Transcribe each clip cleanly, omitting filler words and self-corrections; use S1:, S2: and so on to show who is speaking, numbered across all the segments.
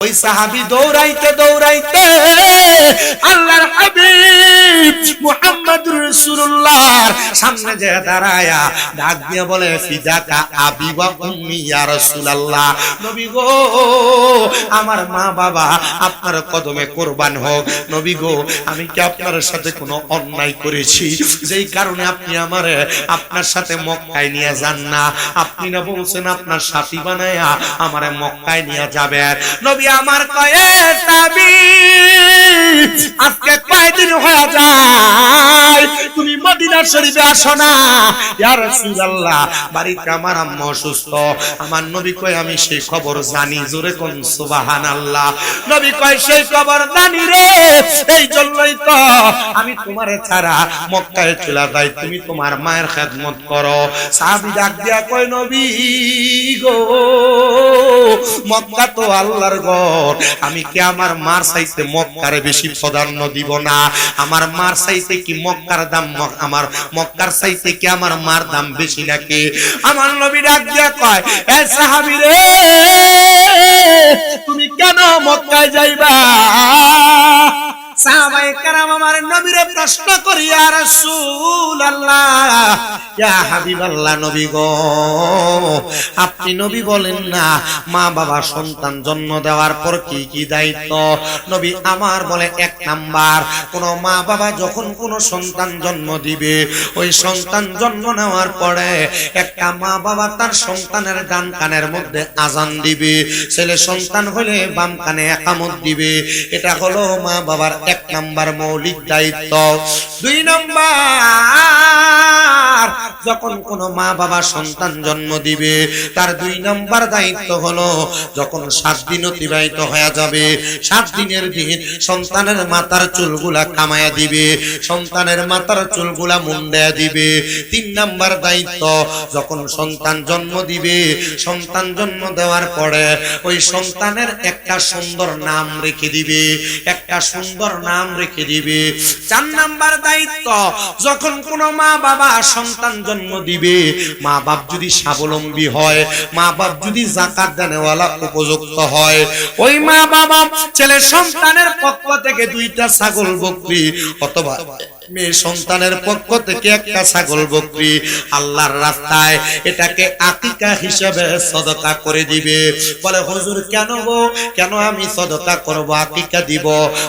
S1: ওই সাহাবী দৌড়াইতে দৌড়াইতে আল্লাহর হাবিব মুহাম্মদুর রাসূলুল্লাহর সামনে যে দাঁড়ায়া ডাক দিয়ে বলে ফিদাকা আবি ওয়া উম্মি ইয়া রাসূলুল্লাহ, নবী গো আমার মা বাবা আপনার কদমে কুরবান হোক। নবী গো আমি কি আপনার সাথে কোনো অন্যায় করেছি যেই কারণে আপনি আমারে আপনার সাথে মক্কায় নিয়ে যান না? আপনি না বলছেন আপনার সাথী বানায়া আমারে মক্কায় নিয়ে যাবেন। নবী আমার কয়ে তাবি আজকে কয়দিন হয়ে যায় তুমি মদিনা শরীফে আসো না? ইয়া রাসূলুল্লাহ বাড়িতে আমার আম্মা অসুস্থ। আমার নবী কয় আমি সেই খবর জানি, জোরে কোন সুবহানাল্লাহ। নবী কয় সেই খবর জানি রে, এই জন্যই তো আমি তোমারে ছাড়া মক্কায় চলে যাই, তুমি তোমার মায়ের খেদমত করো। সাহাবী ডাক দিয়া কয় নবী গো মক্কা তো আল্লাহর ঘর, আমি কি আমার মার চাইতে মক্কারে বেশি প্রাধান্য দিব না? আমার মার চাইতে কি মক্কার দাম, আমার মক্কার চাইতে কি আমার মার দাম বেশি নাকি? আমার নবী ডাক দিয়া কয় এ সাহাবী রে তুমি কেন মক্কায় যাইবা? সাহাবায়ে কেরাম আমার নবীরে প্রশ্ন করি ইয়া রাসূলুল্লাহ ইয়া হাবিবাল্লাহ, নবী গো আপনি নবী বলেন না মা বাবা সন্তান জন্ম দেওয়ার পর কি কি দায়িত্ব? নবী আমার বলে এক নাম্বার, কোন মা বাবা যখন কোন সন্তান জন্ম দিবে ওই সন্তান জন্ম নেওয়ার পরে একটা মা বাবা তার সন্তানের ডান কানের মধ্যে আজান দিবে, ছেলে সন্তান হলে বাম কানে ইকামত দিবে। এটা হলো মা বাবার এক নাম্বার মৌলিক দায়িত্ব। দুই নাম্বার, যখন কোন মা বাবা সন্তান জন্ম দিবে তার দুই নাম্বার দায়িত্ব হলো যখন 7 দিন অতিবাহিত হয়ে যাবে 7 দিনের দিন সন্তানের মাথার চুলগুলা কামায়া দিবে, সন্তানের মাথার চুলগুলা মুন্ডায়া দিবে। 3 নাম্বার দায়িত্ব, যখন সন্তান জন্ম দিবে সন্তান জন্ম দেওয়ার পরে ওই সন্তানের একটা সুন্দর নাম রেখে দিবে, একটা সুন্দর নাম রেখে দিবে। 4 নাম্বার দায়িত্ব, যখন কোন মা বাবা সন্তান জন্ম দিবে মা বাপ যদি স্বাবলম্বী হয়, মা বাপ যদি যাকাত দেনেওয়ালা উপযুক্ত হয়, ওই মা বাবা ছেলে সন্তানের পক্ষ থেকে 2টা ছাগল বকরি অথবা মেয়ে সন্তানের পক্ষ থেকে একটা ছাগল বকরি আল্লাহর রাস্তায় এটাকে আকিকা হিসেবে সদকা করে দিবে। বলে হুজুর কেন গো, কেন আমি সদকা করব, আকিকা দিব?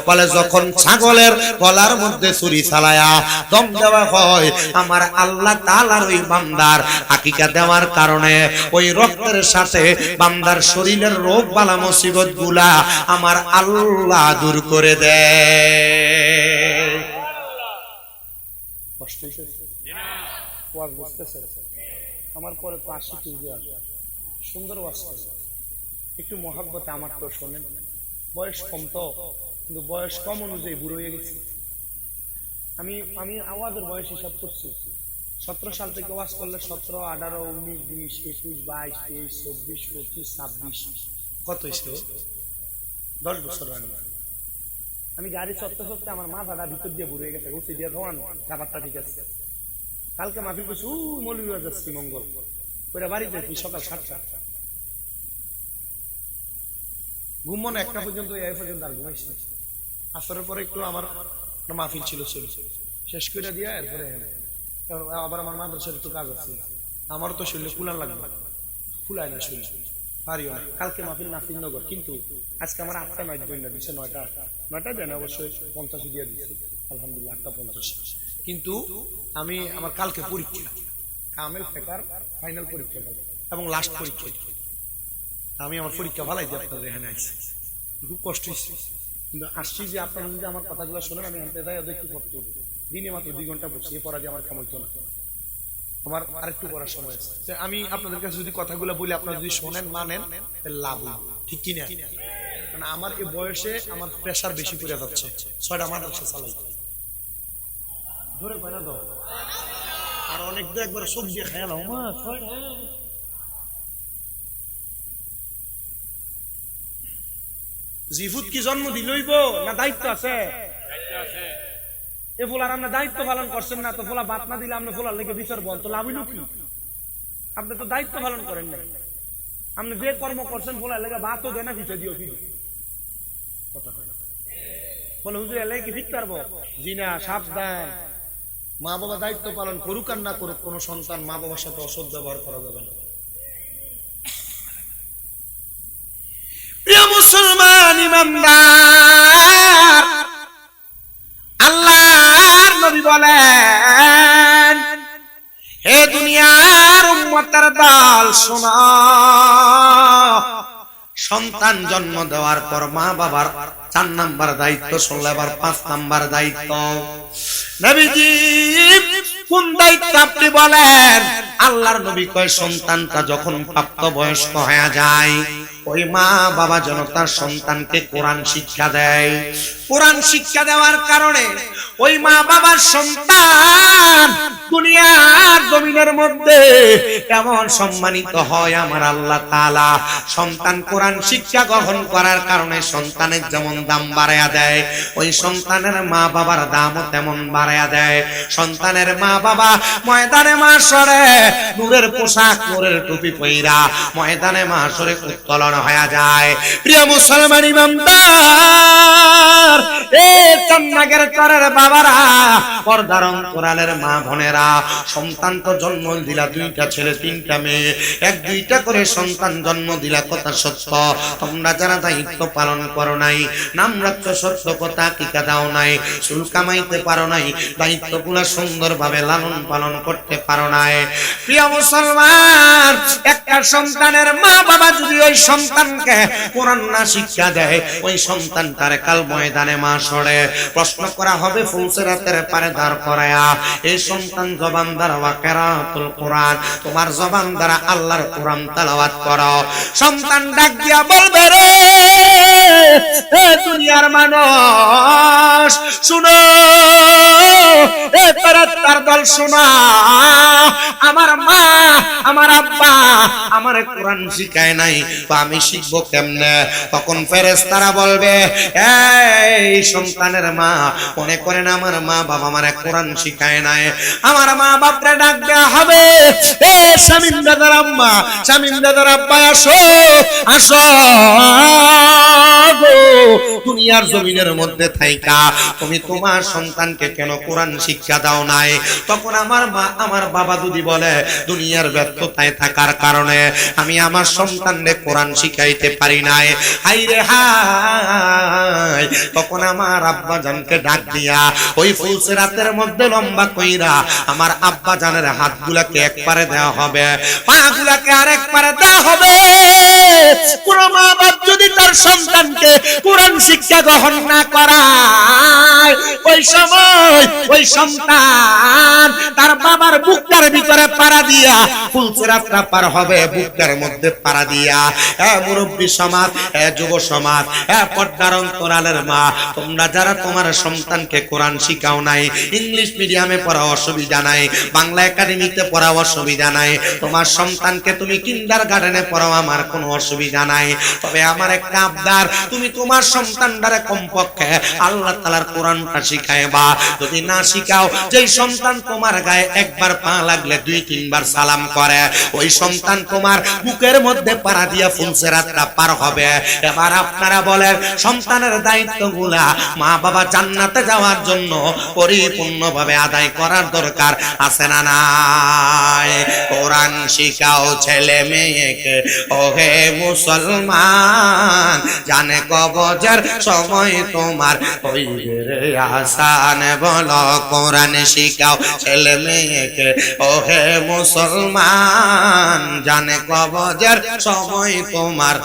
S1: বলে যখন ছাগলের গলার মধ্যে ছুরি চালায়া দম দেওয়া হয় আমার আল্লাহ তাআলার ওই বান্দার আকিকা দেওয়ার কারণে ওই রক্তের সাথে বান্দার শরীরের রোগ বালা মুসিবত গুলা আমার আল্লাহ দূর করে দেয়। আমার পরে তো 80 কেজি আসবে, সুন্দর ওয়াজ করবে, একটু মহাব্বতে আমার তো শোনেন। বয়স কম তো, কিন্তু বয়স কম অনুযায়ী বুড়ো হয়ে গেছি। আমি আওয়াজের বয়স হিসাব করছি, 17 সাল থেকে ওয়াজ করলে 17, 18, 19, 20, 21, 22, 23, 24, 25, 26 কত হয়েছিল? 10 বছর। আমি গাড়ি চড়তে চড়তে আমার মাথাটা ভিতর দিয়ে বুড়ে গেছে, উঠে দিয়ে ধোয়ান ব্যাপারটা ঠিক আছে। কালকে মাহফিল করছি মৌলভীবাজার যাচ্ছি মঙ্গল ওইটা বাড়িতে সকাল 7টা, ঘুমো না 1টা পর্যন্ত, এই পর্যন্ত আর ঘুমাইছি। আসরের পরে একটু আমার মাহফিল ছিল শেষ করে দিয়ে এরপরে আবার আমার মাদ্রাসার একটু কাজ আছে, আমারও তো শরীরে কুলার লাগবে, ফুলায় না শরীর, পারিও না। কালকে মাহফিল নাসিরনগর, কিন্তু আজকে আমার 8টা 9 বইনা দিচ্ছে, 9টা দেন অবশ্যই 50 দিয়ে দিচ্ছে আলহামদুলিল্লাহ, 8টা 50। কিন্তু আমি আমার কালকে পরীক্ষা, কামেল ফেকার ফাইনাল পরীক্ষা এবং লাস্ট পরীক্ষা, আমি আমার পরীক্ষা ভালাই দিয়ে আপনাদের এখানে আসছি, খুব কষ্ট হচ্ছে। কিন্তু আসছি যে আপনারা যদি আমার কথাগুলো শোনেন, আমি আনতে যাই ওদের একটু পড়তে হবে, দিনে মাত্র 2 ঘন্টা পড়ছি, এ পড়া দিয়ে আমার কেমন হতো না, আমার আরেকটু পড়ার সময় আছে। আমি আপনাদের কাছে যদি কথাগুলো বলি আপনারা যদি শোনেন মানেন লাভ হবে, ঠিক কিনা? কারণ আমার এই বয়সে আমার প্রেশার বেশি করে যাচ্ছে, 6টা মাদ্রাসা চালাই ধরে পায় না দাও, আর অনেক তো একবার সব দিয়ে খেয়াল মা 6টা। জিফুত কি জন্ম দিলইব না দায়িত্ব আছে? এ ফোলার আপনি দায়িত্ব পালন করছেন না, তো ফোলা বাত না দিলে আপনি ফোলার লেগে বিচার বল, তো লাভ হইল কি? আপনি তো দায়িত্ব পালন করেন না, আপনি যে কর্ম করছেন ফোলার লেগে বাতও দেয় না, বিচার দিও কি কথা হয় বলে হুজুর এলাই কি ঠিক পারবো? জি না, সাবধান। মা বাবা দায়িত্ব পালন করুক আর না করুক, কোন সন্তান মা বাবার সাথে অসৎ ব্যবহার করা যাবে না। প্রিয় মুসলমান ইমানদার, আল্লাহর নবী বলেন, হে দুনিয়ার উম্মতের দল শোনো, সন্তান জন্ম দেওয়ার পর মা বাবার 4 নাম্বার দায়িত্ব শুনলে, এবার 5 নাম্বার দায়িত্ব। নবীজি কোন দায়িত্ব আপনি বলেন? আল্লাহর নবী কয়, সন্তানটা যখন প্রাপ্তবয়স্ক হয়ে যায়, ওই মা বাবা যেন তার সন্তানকে কোরআন শিক্ষা দেয়। কোরআন শিক্ষা দেওয়ার কারণে ওই মা বাবার সন্তান দুনিয়ার জমিনের মধ্যে এমন সম্মানিত হয় আমার আল্লাহ তাআলা। সন্তান কোরআন শিক্ষা গ্রহণ করার কারণে সন্তানের যেমন দাম বাড়ায়া দেয়, ওই সন্তানের মা বাবার দামও তেমন বাড়ায়া দেয়। সন্তানের মা বাবা ময়দানে মাশরে নূরের পোশাক, নূরের টুপি পইরা ময়দানে মাশরে উত্তোলন হয়ে যায়। প্রিয় মুসলমান ইমানদার, এ চান্নাগের চরের বাবারা, পর্দার অন্তরালের মা বোনেরা, সন্তান তো জন্ম দিলা 2টা ছেলে 3টা মেয়ে, 1-2টা করে সন্তান জন্ম দিলা, কথা সত্য। তোমরা যারা দায়িত্ব পালন করো নাই, নাম রাখছো সত্য, কথা টিকা দাও নাই, চুল কামাইতে পারো নাই, দায়িত্বগুলো সুন্দরভাবে লালন পালন করতে পারো নাই। প্রিয় মুসলমান, একটা সন্তানের মা বাবা যদি ওই সন্তানকে কোরআন না শিক্ষা দেয়, ওই সন্তান তার কাল ময়দানে মাশরে প্রশ্ন করা হবে, ফুলসিরাতের পারে দাঁড় করায়া, এই সন্তান জবান দ্বারা কিরাতুল কোরআন, তোমার জবান দ্বারা আল্লাহর কোরআন তেলাওয়াত করো। সন্তান ডাক দিয়া বলবে, রে এ দুনিয়ার মানুষ শুনো, এ ফেরেশতার দল শোনা, আমার মা আমার আব্বা আমার কোরআন শিখায় নাই, তো আমি শিখবো কেমনে? তখন ফেরেশতারা বলবে, এই সন্তানের মা, মনে করেন আমার মা বাবা আমার কোরআন শিখায় নাই, আমার মা বাপরে ডাক দেয়া হবে, এ শামীম দাদার আম্মা, শামীম দাদার আব্বা, আসো আসো গো, দুনিয়ার জমিনের মধ্যে থাইকা তুমি তোমার সন্তানকে কেন কোরআন শিক্ষা দাও নাই? তখন আমার মা আমার বাবা যদি বলে, দুনিয়ার ব্যর্থতায় থাকার কারণে আমি আমার সন্তানকে কোরআন শিখাইতে পারি নাই, হাই রে হাই। তখন আমার আব্বা জানকে ডাক দিয়া ওই ফুলসিরাতের মধ্যে লম্বা কইরা আমার আব্বা জানের হাতগুলাকে একবারে দেওয়া হবে, পাগুলাকে আরেক পারে দেওয়া হবে। কোন মা বাপ যদি তার সন্তানকে কোরআন শিক্ষা গ্রহণ না করায়, ওই সময় ওই সন্তান তার বাবার বুকটার ভিতরে পাড়া দিয়া ফুলসিরাতটা পার হবে, বুকটার মধ্যে পাড়া দিয়া। মুরব্বী সমাজ, যুব সমাজ, পর্দার অন্তরালের মা, তোমরা যারা তোমার সন্তানকে কোরআন শিখাও নাই, ইংলিশ মিডিয়ামে পড়া অসুবিধা নাই, বাংলা একাডেমিতে পড়া অসুবিধা নাই, তোমার সন্তানকে তুমি কিন্ডারগার্টেনে পড়াও, আমার কোনো অসুবিধা নাই। তবে আমার একটা আবদার, তুমি তোমার সন্তানটারে কমপক্ষে আল্লাহ তাআলার কোরআনটা শিখাইবা। যদি না শিখাও, যেই সন্তান তোমার গায়ে একবার পা লাগলে 2-3 বার সালাম করে, ওই সন্তান তোমার বুকের মধ্যে পাড়া দিয়া ফুলসিরাতটা পার হবে। এবার আপনারা বলেন, সন্তানের দায়িত্বগুলা মা বাবা জান্নাতে যাওয়ার জন্য পরিপূর্ণভাবে আদায় করার দরকার আছে না নাই? কোরআন শিখাও ছেলে মেয়েকে, ওহে মুসলমান, জানে কবজের সময় তোমার হইবে রে আসান, বলো কোরআন শিখাও ছেলে মেয়েকে, ওহে মুসলমান, জানে কবজের সময় তোমার।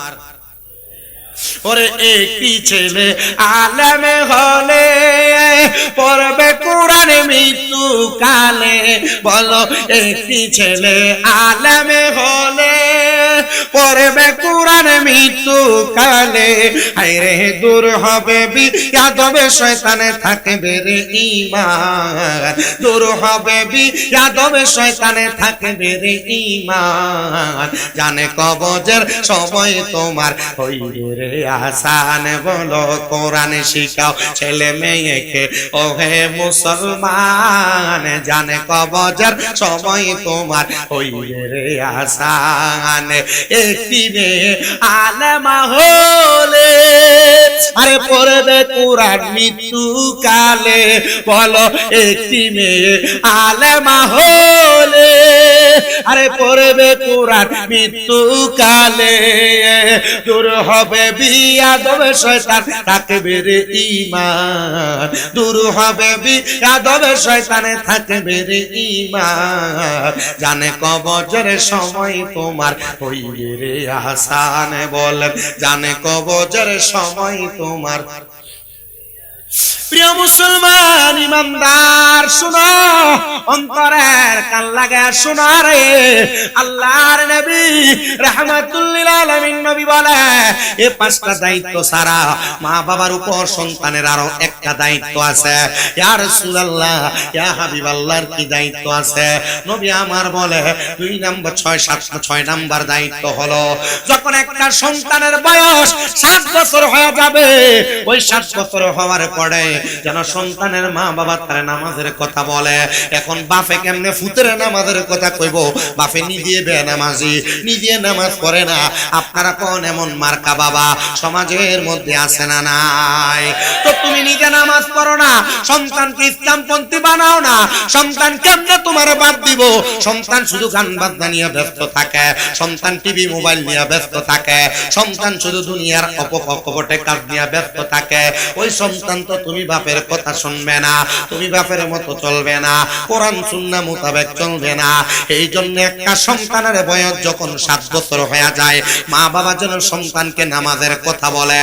S1: ওরে একটি ছেলে আলেম হলে পড়বে কোরআন মৃত্যু কালে, বলো একটি ছেলে আলেম হলে পড়বে কোরআন মৃত্যু কালে, হায়রে দূর হবে বিয়াদবে শয়তানে থাকবে রে ঈমান, দূর হবে বিয়াদবে শয়তানে থাকবে রে ঈমান, জানে কবজের সময় তোমার হইবে রে আসান, বলো কোরআন শিখাও ছেলে মেয়েকে, ওহে মুসলমান, জানে কবজের সময় তোমার হইবে রে আসান। একটি মেয়ে আলেমা হলে আরে পড়বে কোরআন মৃত্যুকালে, বলো একটি মেয়ে আলেমা হলে, আরে পড়বে কোরআন মৃত্যুকালে, দূর হবে বিয়াদব শয়তান থাকবে রে ঈমান, দূর হবে বিয়াদব শয়তানে থাকবে রে ঈমান, জানে কবরের সময় তোমার হইবে রে আসান, বলেন জানে কবরের সময় তোমার। প্রিয় মুসলমান ইমানদার শুনো, অন্তরের কান লাগা শোনা রে, আল্লাহর নবী রাহমাতুল লিল আলামিন নবী বলে এই পাঁচটা দায়িত্ব ছাড়া মা বাবার উপর সন্তানের আরো একটা দায়িত্ব আছে। ইয়া রাসূলুল্লাহ, ইয়া হাবিবাল্লাহর কি দায়িত্ব আছে? নবী আমার বলে 2 নাম্বার 6 নাম্বার দায়িত্ব হলো যখন একটা সন্তানের বয়স 7 বছর হয়ে যাবে, ওই 7 বছর হওয়ার পরে যেন সন্তানের মা বাবা তার নামাজের কথা বলে। এখন বাপে কেমনে ফুতের নামাজের কথা কইব? বাপে নিজে বেনামাজি, নিজে নামাজ পড়ে না। আপনারা কোন এমন মার্কা বাবা সমাজের মধ্যে আছে না নাই? তো তুমি নিজে নামাজ পড়ো না, সন্তানকে ইসলামপন্থী বানাও না, সন্তান কেমনে তোমার বাদ দিব? সন্তান শুধু গান বাজনা নিয়ে ব্যস্ত থাকে, সন্তান টিভি মোবাইল নিয়ে ব্যস্ত থাকে, সন্তান শুধু দুনিয়ার অপকপটে কাজ নিয়ে ব্যস্ত থাকে। ওই সন্তান তো তুমি বাপের কথা শুনবে না, তুমি বাপের মতো চলবে না, কোরআন সুন্নাহ মোতাবেক চলবে না। এই জন্য একটা সন্তানের বয়স যখন 7 বছর হয়ে যায়, মা বাবা যেন সন্তানকে নামাজের কথা বলে।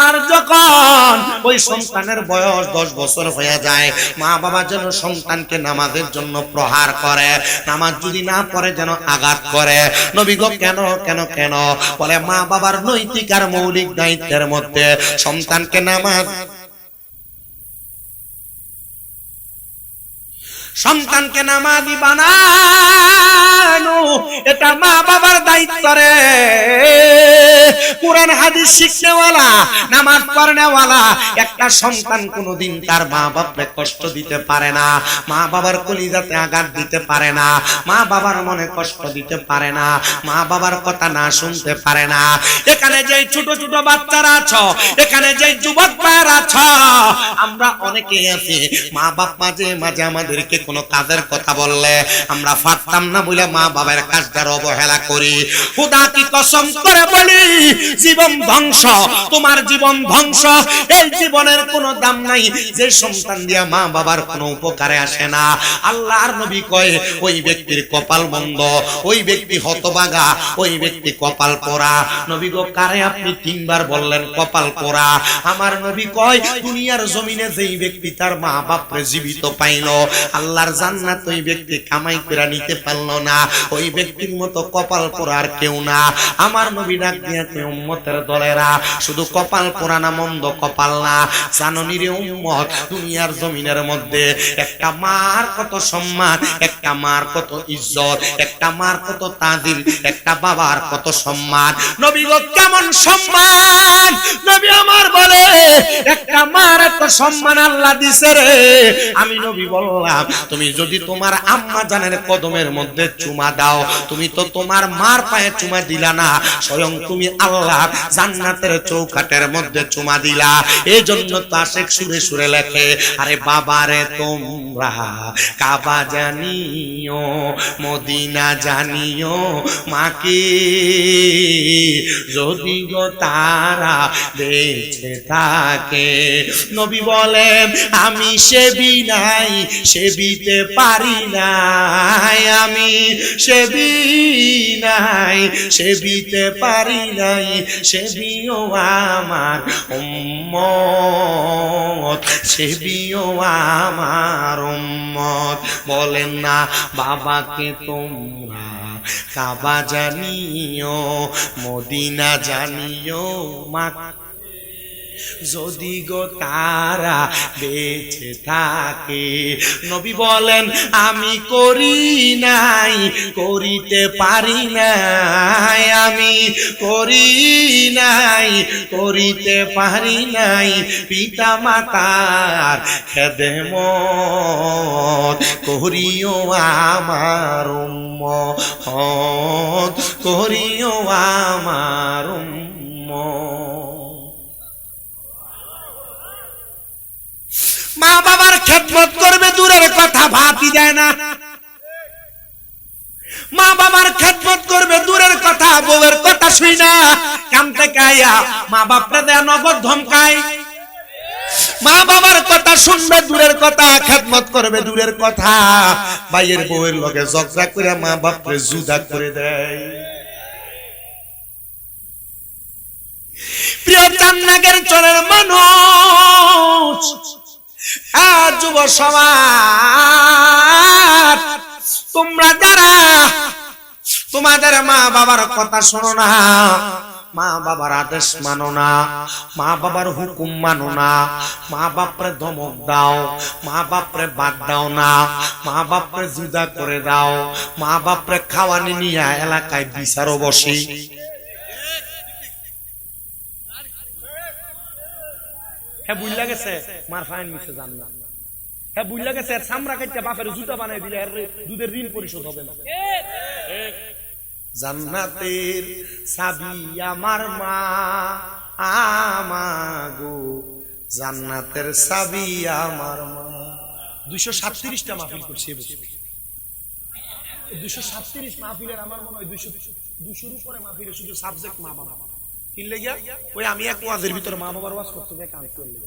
S1: আর যখন ওই সন্তানের বয়স 10 বছর হয়ে যায়, মা বাবা যেন সন্তানকে নামাজের জন্য প্রহার করে, নামাজ যদি না পড়ে যেন আঘাত করে। নবী গো কেন কেন কেন? বলে মা বাবার নৈতিক আর মৌলিক দায়িত্বের মধ্যে সন্তানকে সন্তানকে নামাজি বানানো এটা মা বাবার দায়িত্ব রে। কোরআন হাদিস শিখনেওয়ালা, নামাজ পড়নেওয়ালা একটা সন্তান কোনোদিন তার মা বাপকে কষ্ট দিতে পারে না, মা বাবার কলিজাতে আঘাত দিতে পারে না, মা বাবার মনে কষ্ট দিতে পারে না, মা বাবার কথা না শুনতে পারে না। এখানে যে ছোট ছোট বাচ্চারা আছো, এখানে যে যুবক ভাইরা আছো, আমরা অনেকেই আছি মা বাপ মাঝে মাঝে আমাদেরকে কোনো কাজের কথা বললে আমরা পারতাম না বলে মা বাবার কাজটার অবহেলা করি। খোদা কি কসম করে বলি, জীবন ধ্বংস, তোমার জীবন ধ্বংস। এই জীবনের কোনো দাম নাই যে সন্তান দিয়া মা বাবার কোনো উপকারে আসে না। আল্লাহর নবী কয় ওই ব্যক্তির কপাল বন্ধ, ওই ব্যক্তি হতভাগা, ওই ব্যক্তি কপাল পোড়া। নবী গো কারে আপনি 3 বার বললেন কপাল পোড়া? আমার নবী কয় দুনিয়ার জমিনে যেই ব্যক্তি তার মা বাপরে জীবিত পাইল, আল্লাহর জান্নাত ওই ব্যক্তি কামাই করে নিতে পারলো না, ওই ব্যক্তির মতো কপাল পোড়া আর কেউ না। আমার নবী ডাক দিয়ে উম্মতের দলেরা, শুধু কপাল পোড়া না, মন্দ কপাল না, জাননি রে উম্মত, দুনিয়ার জমিনের মধ্যে একটা মার কত সম্মান, একটা মার কত ইজ্জত, একটা মার কত তাজিল, একটা বাবার কত সম্মান। নবী গো কেমন সম্মান? নবী আমার বলে একটা মার এত সম্মান আল্লাহ দিছে রে। আমি নবী বললাম তুমি যদি তোমার আম্মা জানের কদমের মধ্যে চুমা দাও, তুমি তো তোমার মার পায়ে চুমা দিলা না, স্বয়ং তুমি আল্লাহ জান্নাতের চৌকাটের মধ্যে চুমা দিলা। এই জন্য তো আশেক সুরে সুরে লেখে, আরে বাবারে তোমরা কাবা জানিও, মদিনা জানিও, মাকে যদি গো তারা বেঁচে থাকে। নবী বলেন আমি সেবি নাই, সেবিতে পারি নাই, আমি সেবি নাই, সেবিতে পারি নাই, সেবিও আমার উম্মত, সেবিও আমার উম্মত। বলেন না বাবাকে তোমরা কাবা জানিও, মদিনা জানিও, মা যদি গো তারা বেঁচে থাকে। নবী বলেন আমি করি নাই, করিতে পারি নাই, আমি করি নাই, করিতে পারি নাই, পিতা মাতার খেদমত করিও আমার উম্মত, করিও আমার উম্মত। মা বাবার খেদমত করবে দূরের কথা, ভাতই দেয় না। মা বাবার খেদমত করবে দূরের কথা, বউয়ের কথা শুই না কামতে কাইয়া মা বাপরে দেয়া নগদ ধমকায়। মা বাবার কথা শুনবে দূরের কথা, খেদমত করবে দূরের কথা, ভাইয়ের বউয়ের লগে ঝগড়া করে মা বাপরে জুদা করে দেয়। প্রিয় চান্নাগের চরের মানুষ, যুব সমাজ, তোমরা যারা তোমাদের মা বাবার কথা শোনো না, মা বাবার আদেশ মানো না, মা বাবার হুকুম মানো না, মা বাপরে ধমক দাও, মা বাপরে বাদ দাও না, মা বাপরে জুদা করে দাও, মা বাপরে খাওয়ানি নিয়ে এলাকায় বিচারও বসে। হ্যাঁ বুঝলা গেছে মার ফাইন মিশে জান না। হ্যাঁ বুঝলা গেছে সামরা কাটতে বাপের জুতা বানাই দিলে দুধের ঋণ পরিশোধ হবে না। জান্নাতের চাবি আমার মা আমাগো, জান্নাতের চাবি আমার মা। 237টা মাহফিল করছি এবছর। 237 মাহফিলের আমার মনে হয় 200-র উপরে মাহফিলে শুধু সাবজেক্ট মা বাবা। কি লাগিয়া? ওই আমি এক ওয়াজের ভিতরে মা বাবার ওয়াজ করতে যাই কাজ করলে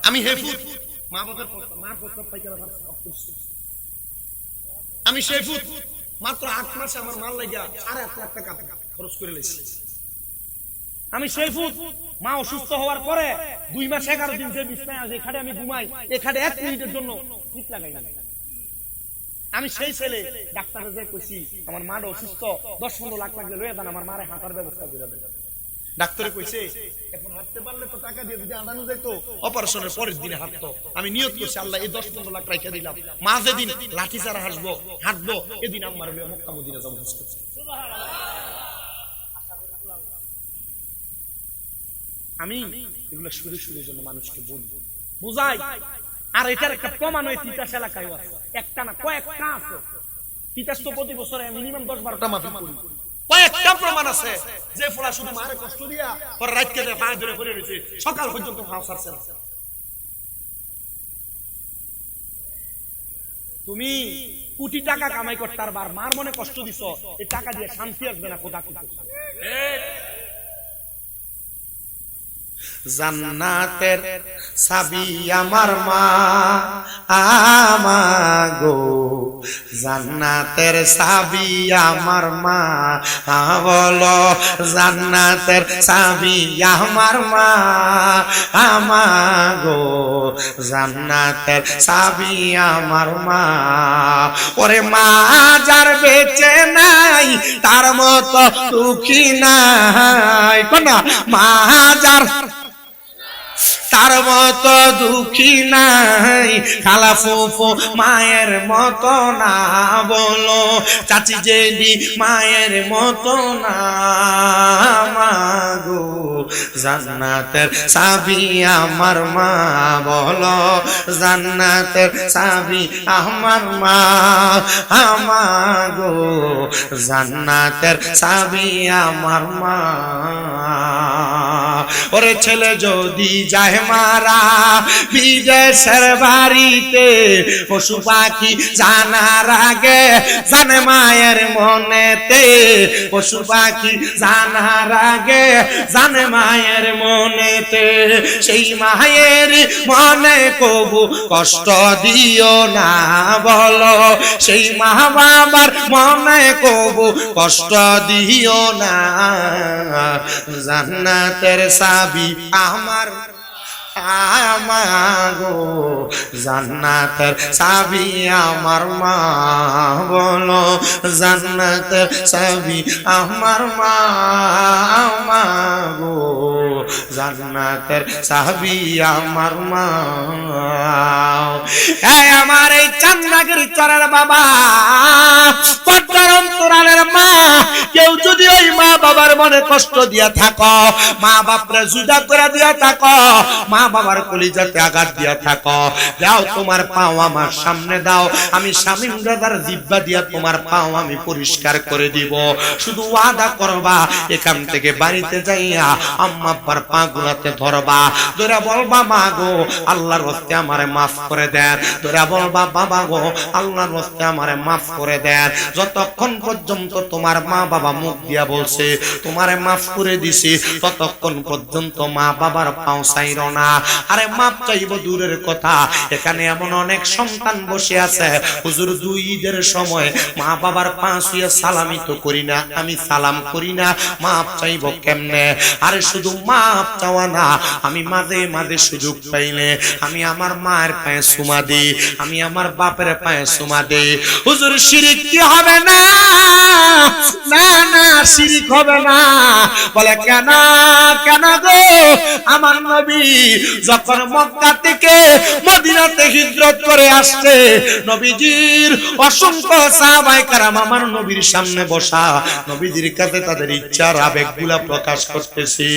S1: আমি হেফুত মা বাবার মার কথা পাইকার করছি। আমি শেফুত মাত্র 8 মাসে আমার মাল লাগিয়া 8.5 লাখ টাকা খরচ করে লেছি। আমি শেফুত মা অসুস্থ হওয়ার পরে 2 মাস 11 দিন যে বিছানায় আছে এখানে আমি ঘুমাই, এখানে 1 মিনিটের জন্য ঠিক লাগাই না। আমি সেই ছেলে ডাক্তারে যে কইছি আমার মা অসুস্থ, 10-15 লাখ লাগলে লয়ে দেন, আমার মারে হাঁটার ব্যবস্থা করে দেন। ডাক্তারে কইছে এখন হাঁটতে পারলে তো টাকা দিয়ে যদি আদানো যাইতো, অপারেশনের পরের দিনে হাঁটতো। আমি নিয়ত করছি আল্লাহ এই 10-15 লাখ রাখা দিলাম, মা যেদিন লাঠি ছাড়া হাঁটবো এদিন আমার মক্কা মদিনা যাবো। আমি এগুলো শুরু জন্য মানুষকে বলি, বুঝাই। আর এটার একটা প্রমাণ হয় তিতাস এলাকায় আছে, একটা না কয়েকটা আছে। তিতাস তো প্রতি বছরে মিনিমাম 10-12টা মাহফিল করি। কয়েকটা প্রমাণ আছে যে ফোলা শুধু মারে কষ্ট দিয়া পরে রাত কেটে পায়ে ধরে পড়ে রয়েছে, সকাল পর্যন্ত ভাও ছাড়ছে না। তুমি কোটি টাকা কামাই করতে আর মার মনে কষ্ট দিছ, এই টাকা দিয়ে শান্তি আসবে না। খোদা কি জান্নাতের চাবি আমার মা আমাগো, জান্নাতের চাবি আমার মা বলো, জান্নাতের চাবি আমার মা আমাগো, জান্নাতের চাবি আমার মা। ওরে মা যার বেঁচে নাই তার মতো দুঃখী নাই, কোন মা যার তার মতো দুঃখী নাই, খালা ফুফু মায়ের মতো না বলো, চাচি জেঠি মায়ের মতো না মাগো, জান্নাতের চাবি আমার মা বলো, জান্নাতের চাবি আমার মা আমাগো, জান্নাতের চাবি আমার মা। ওরে ছেলে যদি যায় মারা বিদেশের বাড়িতে, পশু পাখি জানার আগে জানে মায়ের মনেতে, পশু পাখি জানার আগে জানে মায়ের মনেতে, সেই মায়ের মনে কবু কষ্ট দিও না বলো, সেই মা বাবার মনে কবু কষ্ট দিও না, জান্নাতের চাবি আমার আমাগো, জান্নাতের চাবি আমার মা বলো, জান্নাতের চাবি আমার মা আমাগো, জান্নাতের চাবি আমার মা। আমার এই চান্নাগের চরের বাবা কলিজার অন্তরালের মা, কেউ যদি ওই মা বাবার মনে কষ্ট দিয়া থাকো, মা বাপরে জুদা করে দিয়া থাকো, মা বাবার কলিজাতে আঘাত দিয়া থাকো, যাও তোমার পাও আমার সামনে দাও, আমি শামীম দাদার জিহ্বা দিয়া তোমার পাও আমি পরিষ্কার করে দিব। শুধু ওয়াদা করবা, এখান থেকে বাড়িতে যাইয়া আম্মা আব্বার পা গুলাতে ধরবা, ধরে বলবা মা গো আল্লাহর রাস্তে আমারে মাফ করে দেন, ধরে বলবা বাবা গো আল্লাহর রাস্তে আমারে মাফ করে দেন। যতক্ষণ পর্যন্ত তোমার মা বাবা মুখ দিয়া বলছে তোমারে মাফ করে দিছি, ততক্ষণ পর্যন্ত মা বাবার পাও চাইরো না। আরে মাফ চাইব দূরের কথা, এখানে এমন অনেক সন্তান বসে আছে, হুজুর দুই ঈদের সময় মা বাবার পা ছুঁয়ে সালামি তো করি না, আমি সালাম করি না, মাফ চাইব কেমনে? আরে শুধু মাফ চাওয়া না, আমি মাঝে মাঝে সুযোগ পাইলে আমি আমার মায়ের পায়ে চুমা দিই, আমি আমার বাপের পায়ে চুমা দিই। হুজুর শিরিক কি হবে না? না না শিরিক হবে না। বলে কেন? কেন গো? আমার নবী যখন মক্কা থেকে মদিনাতে হিজরত করে আসছে, নবীজির অসংখ্য সাহাবায়ে কেরাম আমার নবীর সামনে বসা, নবীজির কাছে তাদের ইচ্ছার আবেগগুলা প্রকাশ করতেছে।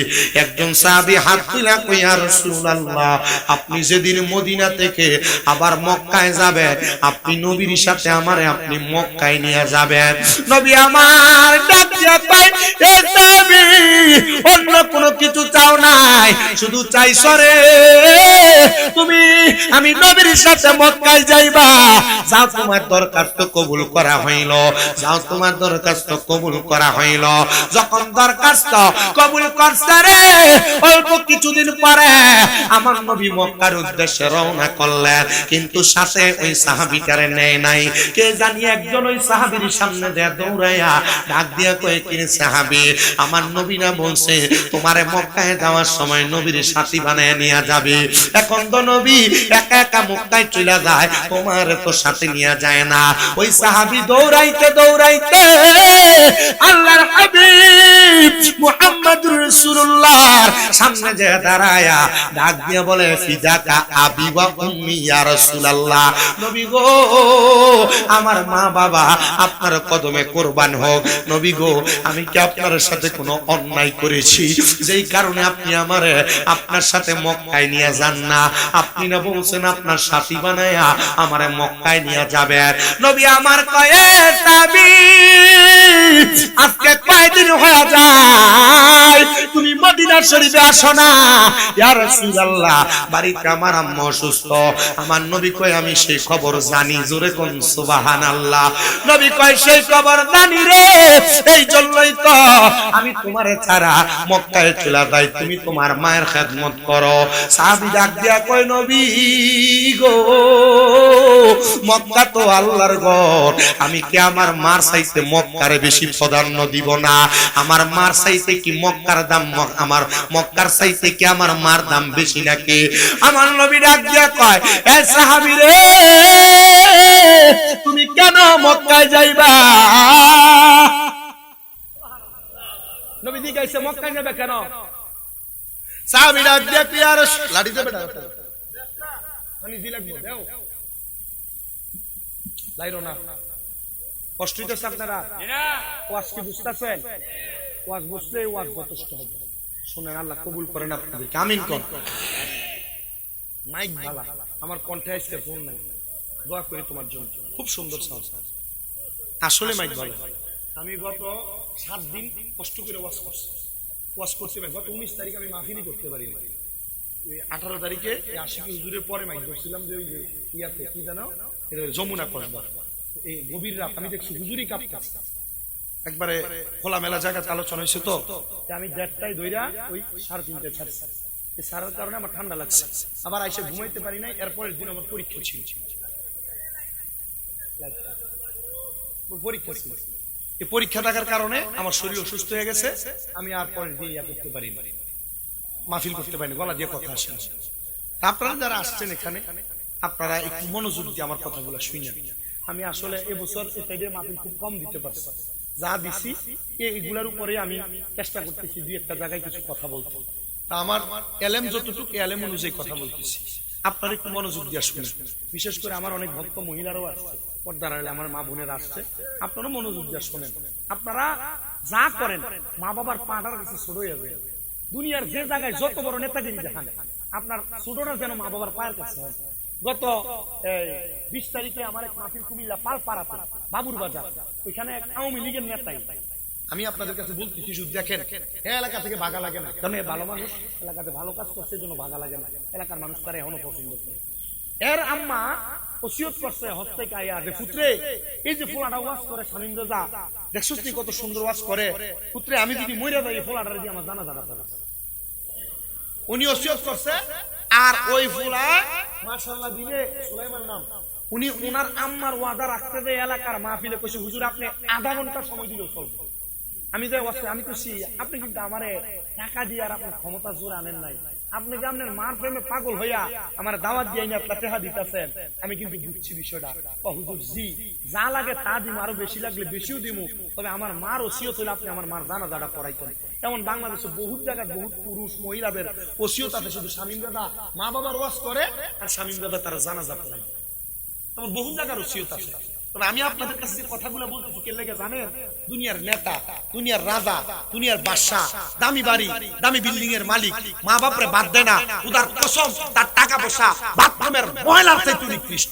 S1: একজন সাহাবী হাত তুলে কই ইয়া রাসূলুল্লাহ, আপনি যেদিন মদিনা থেকে আবার মক্কায় যাবেন, আপনি নবীর সাথে আমারে আপনি মক্কায় নিয়ে যাবেন। নবী আমার ডাক দিয়া কয়, এ সাহাবী অন্য কোনো কিছু চাও নাই, শুধু চাইছো রে তুমি আমি নবীর সাথে মক্কায় যাইবা। যাও তোমার দরখাস্ত কবুল করা হইল, যাও তোমার দরখাস্ত কবুল করা হইল। যখন দরখাস্ত কবুল করছে রে, অল্প কিছুদিন পরে আমার নবী মক্কার উদ্দেশ্যে রওনা করলেন, কিন্তু সাথে ওই সাহাবীটারে নেয় নাই। কে জানি একজন ওই সাহাবীর সামনে দিয়ে দৌড়াইয়া ডাক দিয়া কয়, কি সাহাবী, আমার নবী না বলছে তোমারে মক্কায় যাওয়ার সময় নবীর সাথী বানায় নিয়ে যাবে, এখন তো নবী একা একা মক্কায় চলে যায়, তোমার তো সাথে নিয়ে যায় না। ওই সাহাবী দৌড়াইতে দৌড়াইতে আল্লাহর হাবিব মুহাম্মদুর রাসূলুল্লাহর সামনে যে দাঁড়ায়া ডাক দিয়ে বলে, ফিদাকা আবি ওয়া উম্মি ইয়া রাসূলুল্লাহ, নবী গো আমার মা বাবা আপনার কদমে কুরবান হোক। নবী গো আমি কি আপনার সাথে কোনো অন্যায় করেছি যেই কারণে আপনি আমারে আপনার সাথে মক্কায় নিয়ে যান না? আপনি না বলছেন আপনার সাথী বানায়া আমারে মক্কায় নিয়ে যাবেন? নবী আমার কয়, তাবি আজকে কয়দিন হয়ে যায় তুমি মদিনা শরীফে আসো না? ইয়া রাসূলুল্লাহ বাড়িতে আমার আম্মা অসুস্থ। আমার নবী কয়, আমি সেই খবর জানি, জোরে কোন সুবহানাল্লাহ। নবী কয়, সেই খবর জানি রে, এই জন্যই তো আমি তোমারে ছাড়া মক্কায় চলে যাই, তুমি তোমার মায়ের খেদমত করো। সাহাবী ডাক দিয়া কয়, নবী গো মক্কা তো আল্লাহর ঘর, আমি কি আমার মার চাইতে মক্কারে বেশি প্রাধান্য দিব না? আমার মার চাইতে কি মক্কার দাম, আমার মক্কার চাইতে কি আমার মার দাম বেশি নাকি? আমার নবী ডাক দিয়া কয়, এ সাহাবী রে তুমি কেন মক্কায় যাইবা? নবী জিজ্ঞাসা, মক্কায় যাবে কেন? সাহাবী ডাক দিয়া কয়, ইয়া রাসূল লাঠি দেবে না, পানি দি লাগবে দাও লাইরো না, কষ্ট হইতেছে আপনারা? ওয়াজ কি বুঝতেছেন? ওয়াজ বুঝলে ওয়াজ যথেষ্ট হবে। শুনেন, আল্লাহ কবুল করেন আপনাদেরকে, আমিন কোন। মাইক ভালা, আমার কণ্ঠে আজকে ফোন নাই, দোয়া করি তোমার জন্য, খুব সুন্দর সাউন্ড, আসলে মাইক ভালো। আমি গত 7 দিন কষ্ট করে ওয়াজ করতে পারি। গত 19 তারিখ আমি মাহফিলই করতে পারিনি। 18 তারিখে আশিকি হুজুরের পরে মাইক ধরছিলাম, যে ওই যে ইয়াতে কি জানো যমুনা কসবা, এই গভীর রাত আমি দেখছি হুজুরই কাঁপতেছে, একবারে খোলা মেলা জায়গাতে আলোচনা হয়েছে, তো আমি 1:30টায় ধইরা ওই 3:30টায় ছাড়ছি। এই ছাড়ার কারণে আমার ঠান্ডা লাগছে, আবার আইসে ঘুমাইতে পারি নাই। এরপরের দিন আমার পরীক্ষা ছিল, এই পরীক্ষা থাকার কারণে আমার শরীর অসুস্থ হয়ে গেছে, আমি আর পরের দিয়ে ইয়া করতে পারি না, মাহফিল করতে পারি না, গলা দিয়ে কথা আসে না। আপনারা যারা আসছেন এখানে, আপনারা একটু মনোযোগ দিয়ে আমার কথাগুলো শুনেন। আমি আসলে এবছর এই সাইডে মাহফিল খুব কম দিতে পারছি, যা দিছি এইগুলার উপরে আমি চেষ্টা করতেছি 2-1টা জায়গায় কিছু কথা বলতে। তা আমার এলেম যতটুকু এলেম অনুযায়ী কথা বলতেছি।
S2: আপনারা একটু মনোযোগ দিয়ে শুনুন, বিশেষ করে আমার অনেক ভক্ত মহিলারাও আসছে, পর্দার আড়ালে আমার মা বোনেরা আসছে, আপনারা মনোযোগ দিয়ে শুনেন। আপনারা যা করেন মা বাবার পাটার কাছে ছোট হয়ে যাবে। দুনিয়ার যে জায়গায় যত বড় নেতাগিরি দেখান, আপনার ছোটরা যেন মা বাবার পায়ের কাছে হয়। গত 20 তারিখে আমার এক মাহফিল কুমিল্লা পালপাড়াতে বাবুর বাজার, ওইখানে এক আওয়ামী লীগের নেতাই, আমি আপনাদের কাছে বলতেছি শুধু দেখেন, এলাকা থেকে ভাগা লাগে না, কারণ ভালো মানুষ এলাকাতে ভালো কাজ করছে, জন্য ভাগা লাগে না, এলাকার মানুষ তারা এখনো পছন্দ করে। এর আম্মা ওসিয়ত করছে হস্তে কাইয়া যে পুত্রে, এই যে ফোলাটা ওয়াজ করে শামীম রাজা, দেখছিস তুই কত সুন্দর ওয়াজ করে, পুত্রে আমি যদি মইরা যাই এই ফোলাটা দিয়ে আমার জানাজাটা করে। উনি ওসিয়ত করছে, আর ওই ফোলা মাশাআল্লাহ দিলে সুলাইমান নাম, উনি ওনার আম্মার ওয়াদা রাখতে যে এলাকার মাহফিলে কইছে হুজুর আপনি আধা ঘন্টা সময় দিলেও চলবে। আমি যে আমি কইছি আপনি কিন্তু আমারে টাকা দিয়ে আর আপনার ক্ষমতা জোর আনেন নাই, আপনি যে আপনার মার প্রেমে পাগল হইয়া আমার দাওয়াত দিয়ে না আপনার টেহা দিতেছেন, আমি কিন্তু বুঝছি বিষয়টা। হুজুর জি যা লাগে তা দিমু, আরো বেশি লাগলে বেশিও দিমু, তবে আমার মার ওসিয়ত হইলে আপনি আমার মার জানাজাটা পড়াইতেন। এমন বাংলাদেশে বহুত জায়গায় বহুত পুরুষ মহিলাদের ওসিয়ত আছে, শুধু শামীম দাদা মা বাবার ওয়াজ করে আর শামীম দাদা তারা জানাজা পড়ায়, এমন বহু জায়গার ওসিয়ত আছে। তবে আমি আপনাদের কাছে যে কথাগুলো বলতেছি কে লেগে জানেন, দুনিয়ার নেতা, দুনিয়ার রাজা, দুনিয়ার বাদশা, দামি বাড়ি দামি বিল্ডিং এর মালিক মা বাপরে বাদ দেয় না, উদার কসম তার টাকা পয়সা বাথরুমের ময়লার চাইতে নিকৃষ্ট।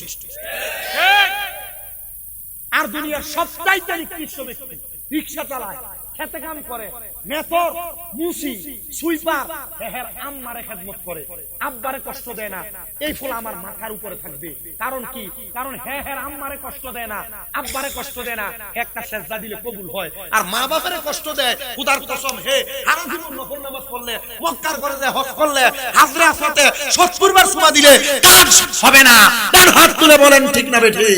S2: আর দুনিয়ার সবচাইতে নিকৃষ্ট ব্যক্তি রিকশা চালায়, খেতে কাম করে, মেথর মুসি সুইপার, হের আম্মারে খেদমত করে, আব্বারে কষ্ট দেয় না, এই ফুল আমার মাথার উপরে থাকবে। কারণ কি? কারণ হের আম্মারে কষ্ট দেয় না, আব্বারে কষ্ট দেয় না, একটা সেজদা দিলে কবুল হয়। আর মা বাবারে কষ্ট দেয়, খুদার কসম হে সারা জীবন নফল নামাজ পড়লে, মক্কার করে যে হজ করলে, হাজরে আসওয়াতে 70 বার সুমা দিলে কাজ হবে না। ডান হাত তুলে বলেন ঠিক না বেঠিক?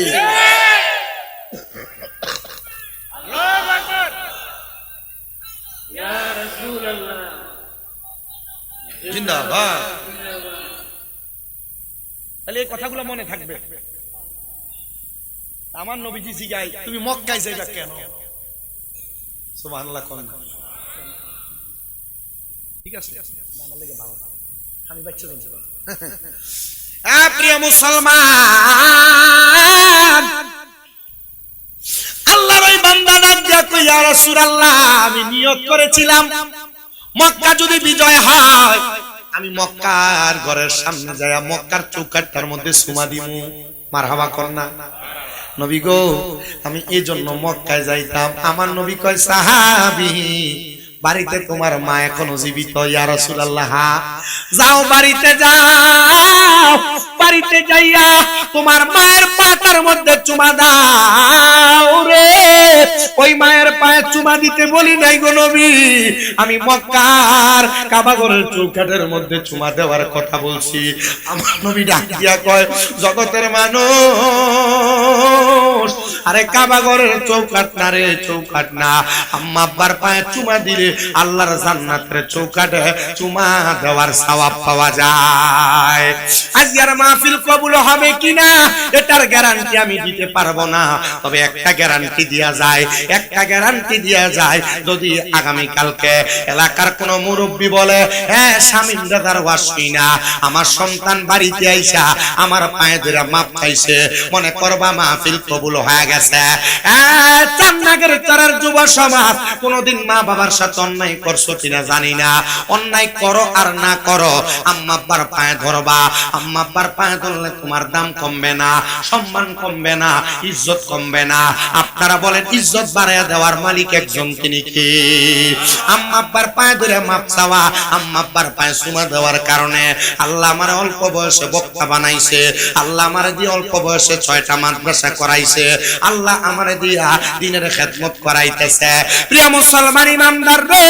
S2: জিন্দাবাদ। তাহলে এই কথাগুলো মনে থাকবে। আমার নবীজি জিগাই তুমি মক্কায় যাইবা কেন? সুবহানাল্লাহ কোন ঠিক আছে, আমার লাগে ভালো, আমি বাচ্চা জানি। প্রিয় মুসলমান, আল্লাহর ওই বান্দা ডাক দিয়া কই ইয়া রাসূলুল্লাহ, আমি নিয়ত করেছিলাম মক্কা যদি বিজয় হয় আমি মক্কার ঘরের সামনে যায়া মক্কার চৌকাঠটার মধ্যে সুমা দিমু। মারহাবা কর না নবী গো, আমি এই জন্য মক্কায় যাইতাম। আমার নবী কয় সাহাবী, বাড়িতে তোমার মা এখনো জীবিত? ইয়া রাসূলুল্লাহ। যাও বাড়িতে যাও, বাড়িতে যাইয়া তোমার মায়ের পাটার মধ্যে চুমা দাও রে। ওই মায়ের পায়ে চুমা দিতে বলি নাই গো নবী, আমি মক্কার কাবা ঘরের চৌকাঠের মধ্যে চুমা দেওয়ার কথা বলছি। আমার নবী ডাক দিয়া কয় জগতের মানুষ, আরে কাবা ঘরের চৌকাঠ না রে, চৌকাঠ না। আম্মা আব্বার পায়ে চুমা দিলে আল্লাহর জান্নাতের চৌকাঠে চুমা দেওয়ার সওয়াব পাওয়া যায়। আজকের মাহফিল কবুল হবে কিনা এটার গ্যারান্টি আমি দিতে পারবো না, তবে একটা গ্যারান্টি দেয়া যায়, একটা গ্যারান্টি দেয়া যায়। যদি আগামী কালকে এলাকার কোন মুরব্বি বলে হ্যাঁ শামীম দাদার ওয়াজ শুনা আমার সন্তান বাড়িতে আইসা আমার পায়ে ধরে মাপ চাইছে, মনে করবা মাহফিল কবুল হয়ে গেছে। চান্নাগের চরের যুব সমাজ, কোনদিন মা বাবার সাথে অন্যায় করছো কিনা জানি না, অন্যায় করো আর না করো আম্মা আব্বার পায়ে ধরবা। আম্মা আব্বার পায়ে ধরলে তোমার দাম কমবে না, সম্মান কমবে না, ইজ্জত কমবে না। আপনারা বলেন ইজ্জত বাড়াইয়া দেওয়ার মালিক একজন, তিনি কি? আম্মা আব্বার পায়ে ধরে মাপ চাওয়া, আম্মা আব্বার পায়ে চুমা দেওয়ার কারণে আল্লাহ আমার অল্প বয়সে বক্তা বানাইছে, আল্লাহ আমার দিয়ে অল্প বয়সে 6টা মাদ্রাসা করাইছে, আল্লাহ আমার দিয়া দিনের খেদমত করাইতেছে। প্রিয় মুসলমান ইমানদার রে,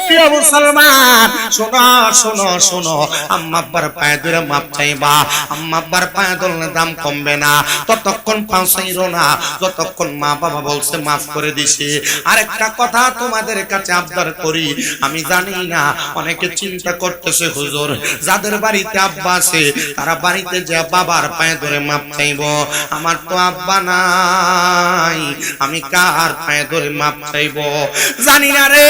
S2: প্রিয় মুসলমান শোনো শোনো শোনো, আম্মা আব্বার পায়ে ধরে মাপ চাইবা। আম্মা আব্বার পায়ে ধরলে দাম কমবে না, ততক্ষণ পৌঁছাইরো না যতক্ষণ মা বাবা বলছে মাফ করে দিছি। আরেকটা কথা তোমাদের কাছে আবদার করি, আমি জানি না অনেকে চিন্তা করতেছে হুজুর যাদের বাড়িতে আব্বা আছে তারা বাড়িতে যা বাবার পায়ে ধরে মাপ চাইব। আমার তো আব্বা নাই, আমি কার পায়ে ধরে মাপ চাইব? জানি না রে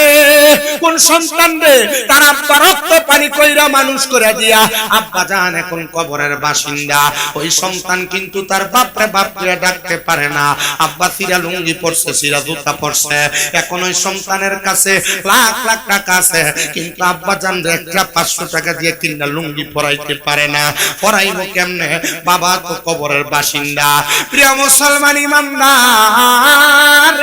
S2: কোন
S1: সন্তান রে তার আব্বা রক্ত পানি কইরা মানুষ করে দিয়া আব্বা জান এখন কবরের বাসিন্দা। ওই সন্তান কিন্তু তার বাপরে বাপরে ডাকতে পারে না। আব্বা সিরা লুঙ্গি পরছে, সিরা জুতা পরছে, এখন ওই সন্তানের কাছে লাখ লাখ টাকা আছে, কিন্তু আব্বা জান রে একটা 500 টাকা দিয়ে কিনা লুঙ্গি পরাইতে পারে না। পরাইব কেমনে? বাবা তো কবরের বাসিন্দা। প্রিয় মুসলমান ইমানদার,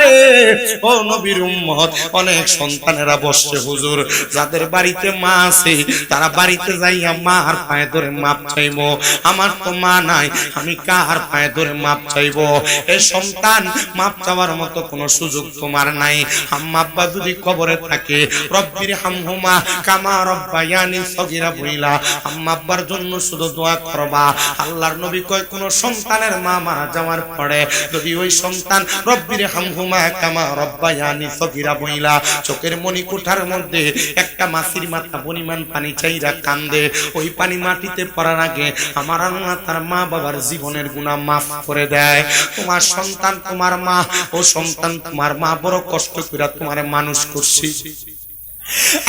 S1: ও নবীর উম্মত, অনেক সন্তানেরা বসছে হুজুর, যাদের বাড়িতে মা আছে তারা বাড়িতে যাইয়া মার পায়ে ধরে মাপ চাইবো। আমার তো মা নাই, আমি কার পায়ে ধরে মাপ চাইবো? এই সন্তান, মাপ চাওয়ার মতো কোনো সুযোগ তোমার নাই। আম্মা আব্বা যদি কবরে থাকে, রব্বির হামহুমা কামা রব্বায়ানি সগীরা বইলা আম্মা আব্বার জন্য শুধু দোয়া করবা। আল্লাহর নবী কয়, কোন সন্তানের মা মারা যাওয়ার পরে যদি ওই সন্তান রব্বির হামহুমা কামা রব্বায়ানি সগীরা বইলা চোখের মণিকুঠার মধ্যে একটা মাছির মাথা পরিমাণ পানি চাইরা কান্দে, ওই পানি মাটিতে পড়ার আগে আমার আল্লাহ তার মা বাবার জীবনের গুনাহ মাফ করে দেয়। তোমার সন্তান তোমার মা, ও সন্তান তোমার মা বড় কষ্ট করে তোমারে মানুষ করছি।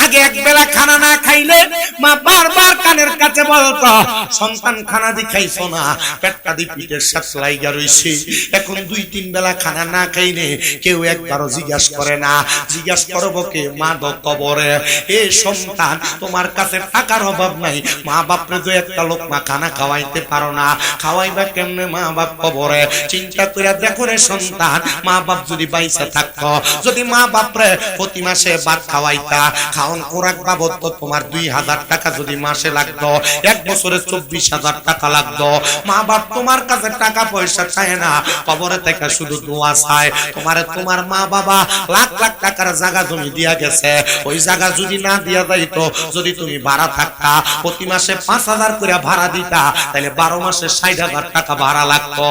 S1: আগে এক বেলা খানা না খাইলে মা বারবার কানের কাছে বলতো, সন্তান খানা দি খাইছো না, পেটটা দি পিঠের সাথে লাইগা রইছে। এখন 2-3 বেলা খানা না খাইলে কেউ একবারও জিজ্ঞাসা করে না। জিজ্ঞাসা করবো কে? মা দ কবরে। এ সন্তান, তোমার কাছে টাকার অভাব নাই, মা বাপরে তো একটা লোকমা খানা খাওয়াইতে পারো না, খাওয়াইবা কেমনে? মা বাপ কবরে। চিন্তা করে দেখো রে সন্তান, মা বাপ যদি বাইসা থাকতো, যদি মা বাপরে প্রতি মাসে ভাত খাওয়াইতা, খাওন খোরাক বাবদ তো তোমার 2000 টাকা যদি মাসে লাগতো, এক বছরে 24,000 টাকা লাগতো। মা বাপ তোমার কাছে টাকা পয়সা চায় না, কবরে থেকে শুধু দোয়া চায়। তোমার মা বাবা লাখ লাখ টাকার জায়গা জমি দিয়া গেছে, ওই জায়গা যদি না দিয়া যাইতো, যদি তুমি ভাড়া থাকতা, প্রতি মাসে 5,000 করে ভাড়া দিতা, তাহলে 12 মাসে 60,000 টাকা ভাড়া লাগতো।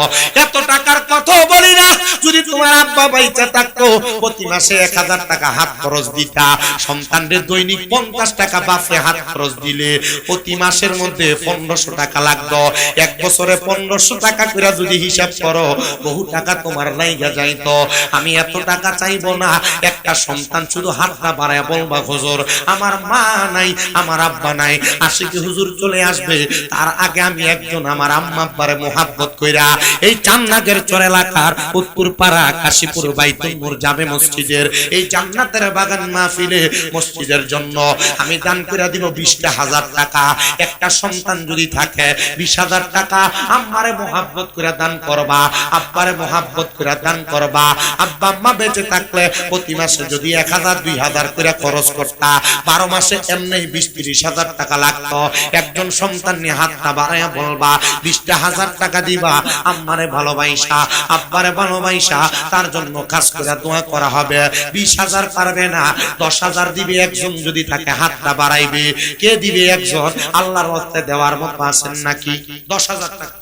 S1: এত টাকার কথা বলি না, যদি তোমার আব্বা বাইচা থাকতো, প্রতি মাসে 1000 টাকা হাত খরচ দিতা। সন্তানদের দৈনিক 50 টাকা বাপে হাত খরচ দিলে প্রতি মাসের মধ্যে 1500 টাকা লাগতো। এক বছরে 1500 টাকা করে যদি হিসাব করো, বহু টাকা তোমার লাইগা যাইতো। আমি এত টাকা চাইবো না। একটা সন্তান শুধু হাতটা বাড়ায় বলবা, হুজুর আমার মা নাই, আমার আব্বা নাই, আশিকি হুজুর চলে আসবে, তার আগে আমি একজন আমার আম্মা আব্বারে মোহাব্বত কইরা এই চান্নাগের চর এলাকার উত্তরপাড়া কাশীপুর বাইতুল নূর জামে মসজিদের এই জান্নাতের বাগান মাহফিলে মসজিদের জন্য আমি দান করে দিব 20,000 টাকা। একটা সন্তান যদি থাকে 20,000 টাকা আম্মারে মোহাব্বত করে দান করবা, আব্বারে মোহাব্বত করে দান করবা। আব্বা আম্মা বেঁচে থাকলে প্রতি মাসে যদি 1,000-2,000 করে খরচ করতা, 12 মাসে এমনি 20-30,000 টাকা লাগতো। একজন সন্তান নিয়ে হাতটা বাড়াইয়া বলবা, 20,000 টাকা দিবা, আম্মারে ভালোবাসা আব্বারে ভালোবাসা তার জন্য কাজ করে দোয়া করা হবে। 20,000 পারবে না, 10,000 দিবে একজন যদি থাকে, হাতটা বাড়াইবে। কে দিবে? একজন। আল্লাহর রাস্তে দেওয়ার মতো আছেন নাকি? 10,000 টাকা।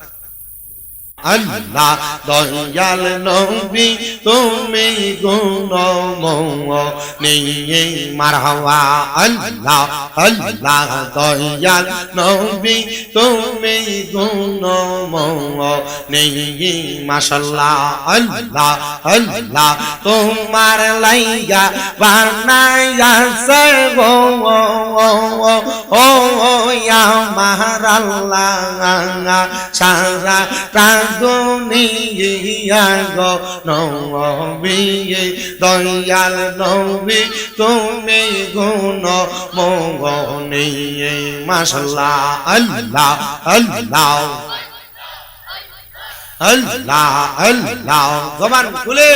S1: আল্লাহ দয়াল নবী তুমি গুণময় মারহাবা। আল্লাহ আল্লাহ দয়াল নবী তুমি গুণময় মাশাআল্লাহ। আল্লাহ আল্লাহ তোমার লাইগা বানাইয়াছে গো ও আমার আল্লাহ, সারা দুনিয়া গো নবী দয়াল নবী তুমি গুণময় মাশাআল্লাহ। আল্লাহ আল্লাহ আল্লাহ আল্লাহ জবান খুলে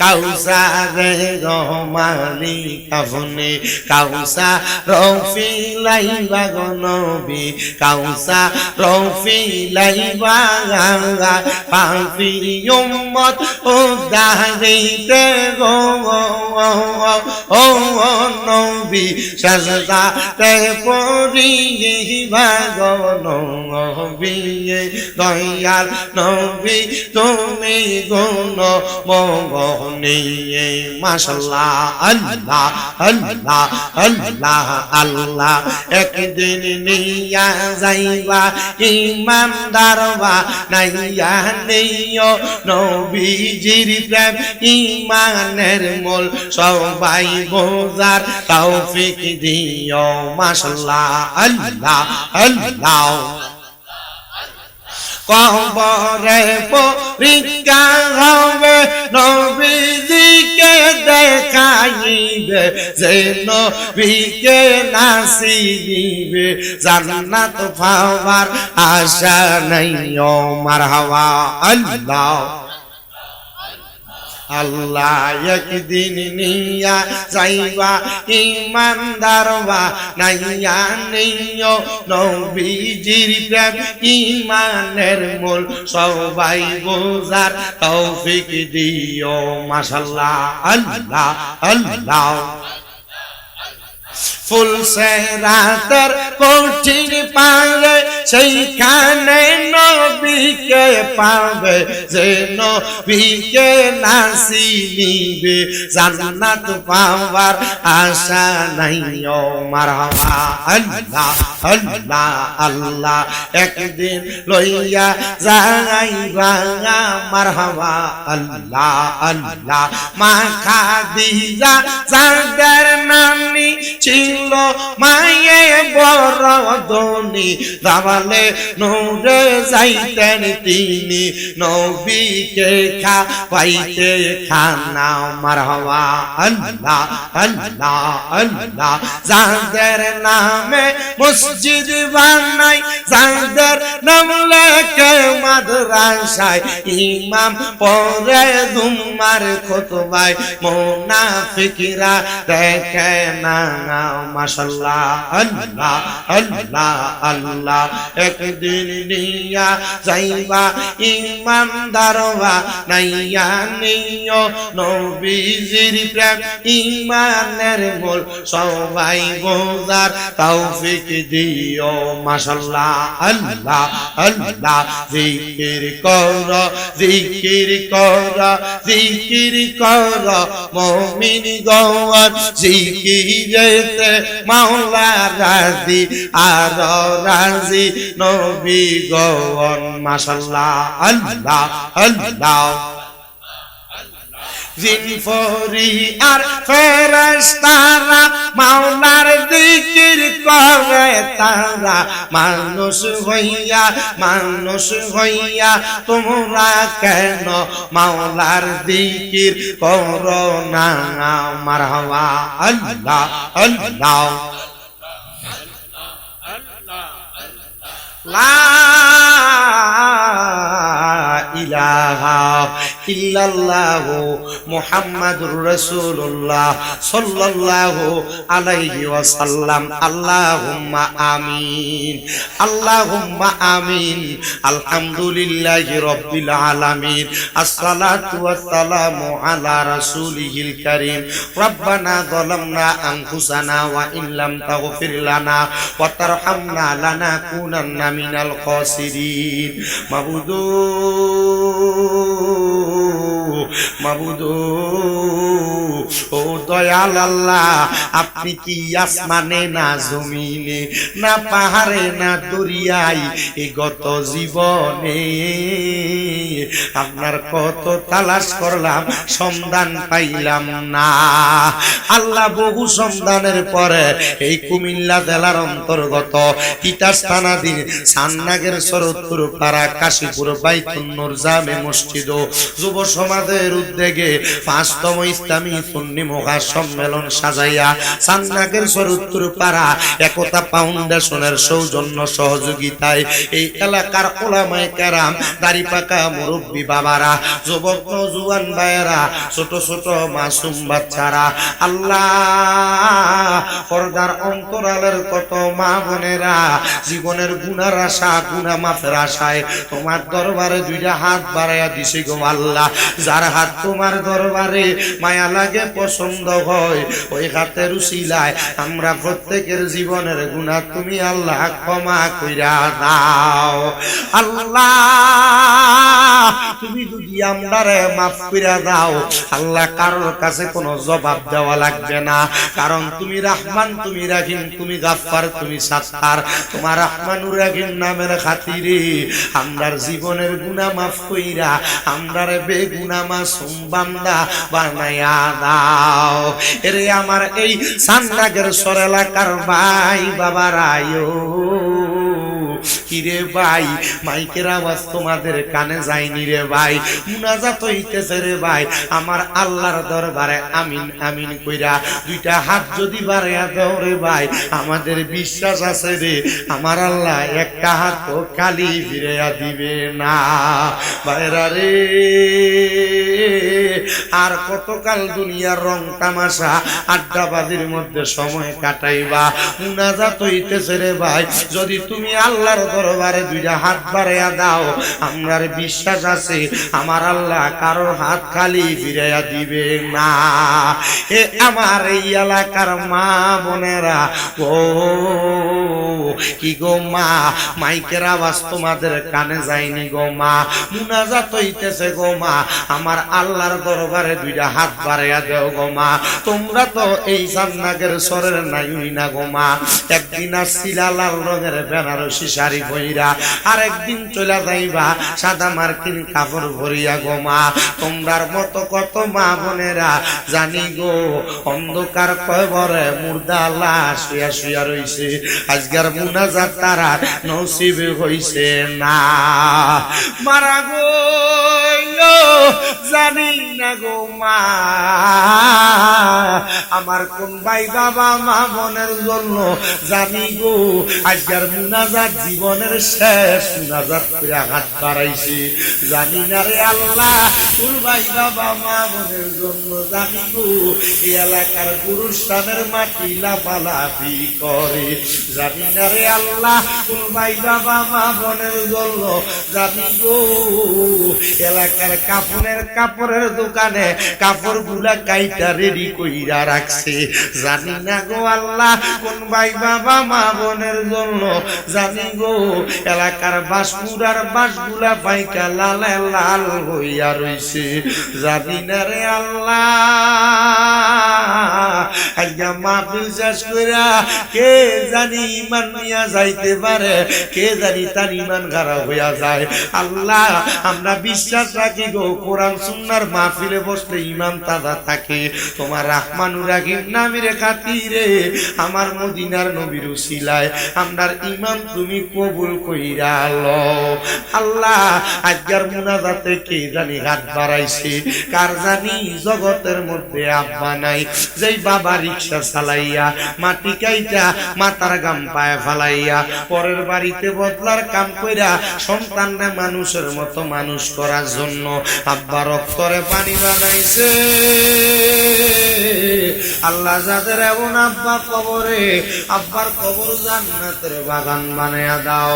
S1: কাউসারে রহমানি কাফনে কাউসা রফি লাইবা গো নবী, কাউসা রফি লাইবা পাপি উম্মত উদ্ধারিতে গো ও নবী নবী সাজদাতে পড়িবা গো নবী দয়াল নবী তুমি গুণ মগনি মাশাআল্লাহ আল্লাহ আল্লাহ আল্লাহ আল্লাহ একদিন নিয়া যাইবা ইমানদারবা নাইয়া নিও নবীজির প্রেম ইমানের মূল সবাই বোঝার তৌফিক দিও মাশাআল্লাহ আল্লাহ আল্লাহ কবরে পরীক্ষা হবে নবীজিকে দেখাইবে যে নবীকে নাসিবে জান্নাত পাওয়ার আশা নাই ও মারহাবা আল্লাহ আল্লাহ একদিন নিয়া যাইবা ইমানদারবা নাইয়া নিও নবীজির প্রেম ইমানের মূল সবাই বোঝার তৌফিক দিও মাশাআল্লাহ আল্লাহ আল্লাহ ফুল সেরাতের কঠিন পারে সেইখানে নবীকে পাবে যে নবীকে নাসিবে জান্নাত পাওয়ার আশা নাই ও মারহাবা আল্লাহ আল্লাহ আল্লাহ একদিন লইয়া যাইবা মারহাবা আল্লাহ আল্লাহ মা খাদিজা যাদের নানি ছিল মায়ে বড় ধনী দাওয়ালে নূরে যাইতেন তিনি নবীকে খাওয়াইতে খানা মারহাবা আল্লাহ আল্লাহ আল্লাহ যাদের নামে মসজিদ বানাই যাদের নাম লেখে মাদ্রাসায় ইমাম পড়ে জুম্মার খুতবায় মুনাফিকরা দেখে না মাশাআল্লাহ আল্লাহ আল্লাহ আল্লাহ একদিন নিয়া যাইবা ইমানদারবা নাইয়া নিও নবীজির প্রেম ইমানের মূল সবাই বোঝার তৌফিক দিও মাশাআল্লাহ আল্লাহ আল্লাহ জিকির কর জিকির কর জিকির কর মুমিন গওয়ার জিকিরেতে মাওলা রাজি আর রাজি নবী গওয়ান মাশাআল্লাহ আল্লাহ আল্লাহ জিন ফরি আর ফেরেশতারা মাওলার জিকির করে তারা মানুষ হইয়া তোমরা কেন মাওলার জিকির করো না মারহাবা আল্লাহ আল্লাহ লা ইলাহা ইল্লাল্লাহু মুহাম্মাদুর রাসূলুল্লাহ সাল্লাল্লাহু আলাইহি ওয়াসাল্লাম আল্লাহুম্মা আমিন আল্লাহুম্মা আমিন আলহামদুলিল্লাহি রাব্বিল আলামিন আসসালাতু ওয়াসসালামু আলা রাসূলিহিল কারীম রব্বানা যালামনা আনফুসানা ওয়া ইল্লাম তাগফির লানা ওয়া তারহামনা লানাকুনান্না মিনাল খাসিরিন মাবুদু ও দয়াল আল্লাহ আপনি কি আসমানে না জমিনে না পাহাড়ে না দরিয়ায় এই গত জীবনে আপনার কত তালাশ করলাম সন্ধান পাইলাম না আল্লাহ বহু সন্ধানের পরে এই কুমিল্লা জেলার অন্তর্গত তিতাস থানাধীন সান্নাগের শরৎপুর পাড়া কাশীপুর বাইতুন নূর জামে মসজিদ যুব সমাজের উদ্যোগে ৫তম ইসলামী সুন্নি মহা সম্মেলন সাজাইয়া সান্নাগের শরৎপুর পাড়া একতা ফাউন্ডেশনের সৌজন্য সহযোগিতায় এই এলাকার ওলামায়ে কেরাম দাড়ি পাকা মুরব্বী বাবারা যুবক নওজোয়ান ভাইয়েরা ছোট ছোট মাসুম বাচ্চারা আল্লাহ পর্দার অন্তরালের কত মা বোনেরা জীবনের গুনার আশা গুনাহ মাফের আশায় তোমার দরবারে দুইটা হাত বাড়াইয়া দিছে গো আল্লাহ যারা যার হাত তোমার দরবারে মায়া লাগে, পছন্দ হয়, ওই হাতের উসিলায় আমরা প্রত্যেকের জীবনের গুনাহ তুমি আল্লাহ ক্ষমা কইরা দাও। আল্লাহ তুমি যদি আমরারে মাফ কইরা দাও আল্লাহ, কারোর কাছে কোনো জবাব দেওয়া লাগবে না, কারণ তুমি রহমান, তুমি রাহিম, তুমি গাফফার, তুমি সাত্তার। তোমার রহমানুর রাহিম নামের খাতিরে আমরার জীবনের গুনাহ মাফ কইরা আমরারে বেগুনাহ মাসুম বান্দা বানায়া দাও। এরে আমার এই সান্নাগের সর এলাকার ভাই বাবারায়ো, কিরে ভাই মাইকের আওয়াজ তোমাদের কানে যায়নি রে ভাই, মুনাজাত হইতেছে রে ভাই, আমার আল্লাহর দরবারে আমিন আমিন কইরা দুইটা হাত যদি বাড়াইয়া দাও রে ভাই, আমাদের বিশ্বাস আছে রে আমার আল্লাহ একটা হাত তো খালি ফিরাইয়া দিবে না। ভাইরা রে, আর কতকাল দুনিয়ার রং তামাশা আড্ডাবাজির মধ্যে সময় কাটাইবা? মুনাজাত হইতেছে রে ভাই, যদি তুমি আল্লাহর দরবারে দুইটা হাত বাড়াইয়া দাও আমরার বিশ্বাস আছে আমার আল্লাহ কারোর হাত খালি ফিরাইয়া দিবে না। এ আমার এই এলাকার মা বোনেরা, ও কি গো মা, মাইকের আওয়াজ তোমাদের কানে যায়নি গো মা, মুনাজাত হইতেছে গো মা, আমার আল্লাহর দরবারে দুইটা হাত বাড়াইয়া দেও গো মা। তোমরা তো এই জান্নাতের সরের নাইনি না গো মা, একদিন আসছিলা লাল রঙের বেনারসি শাড়ি পইরা, আর একদিন চলে যাইবা সাদা মার্কিন কাপড় ভরিয়া গো মা। তোমরার মতো কত মা বোনেরা জানি গো অন্ধকার কবরে মুর্দা লাশ শুয়া শুয়া রইছে, আজকের মুনাজাত তারা নসিব হইছে না। মারা গো জানি না গো মা, আমার কোন ভাই বাবা মা বোনের জন্য জানি গো আজকের মুনাজাত জীবনের শেষ মুনাজাত করে হাত বাড়াইছে, জানি না রে আল্লাহ কোন ভাই বাবা মা বোনের জন্য জানি গো এই এলাকার গুরুস্থানের মাটি লাফালাফি করে, জানি না রে আল্লাহ কোন ভাই বাবা মা বোনের জন্য জানি গো এলাকার কাপড়ের দোকানে কাপড় গুলা কাইটা রেডি কইরা রাখছে, জানি না গো আল্লাহ কোন ভাই বাবা মা বোনের জন্য জানি গো এলাকার বাসপুরার বাসগুলা পাইকা লাল লাল হইয়া রইছে, জানি না রে আল্লাহ আজ্ঞা মাহফিল শেষ কইরা কে জানি ইমান নিয়া যাইতে পারে, কে জানি তার ইমান খারাপ হইয়া যায়। আল্লাহ আমরা বিশ্বাস রাখি গো কোরআন সুন্নাহর মাহফিলে বসলে ইমান তাজা থাকে, তোমার রহমানুর রাহিম নামের খাতিরে আমার মদিনার নবীর উসিলায় আমরার ইমান তুমি কবুল কইরা লও। আল্লাহ আজকের মুনাজাতে কে জানি হাত বাড়াইছে, কার জানি জগতের মধ্যে আব্বা নাই, যেই বাবা রিকশা চালাইয়া মাটি কাইটা মাথার গাম পায়ে ফালাইয়া পরের বাড়িতে বদলার কাম কইরা সন্তানরা মানুষের মতো মানুষ করার জন্য আব্বা রক্তরে পানি বানাইছে। আল্লাহ যাদের এমন আব্বা কবরে, আব্বার কবর জান্নাতের বাগান বানায়া দাও।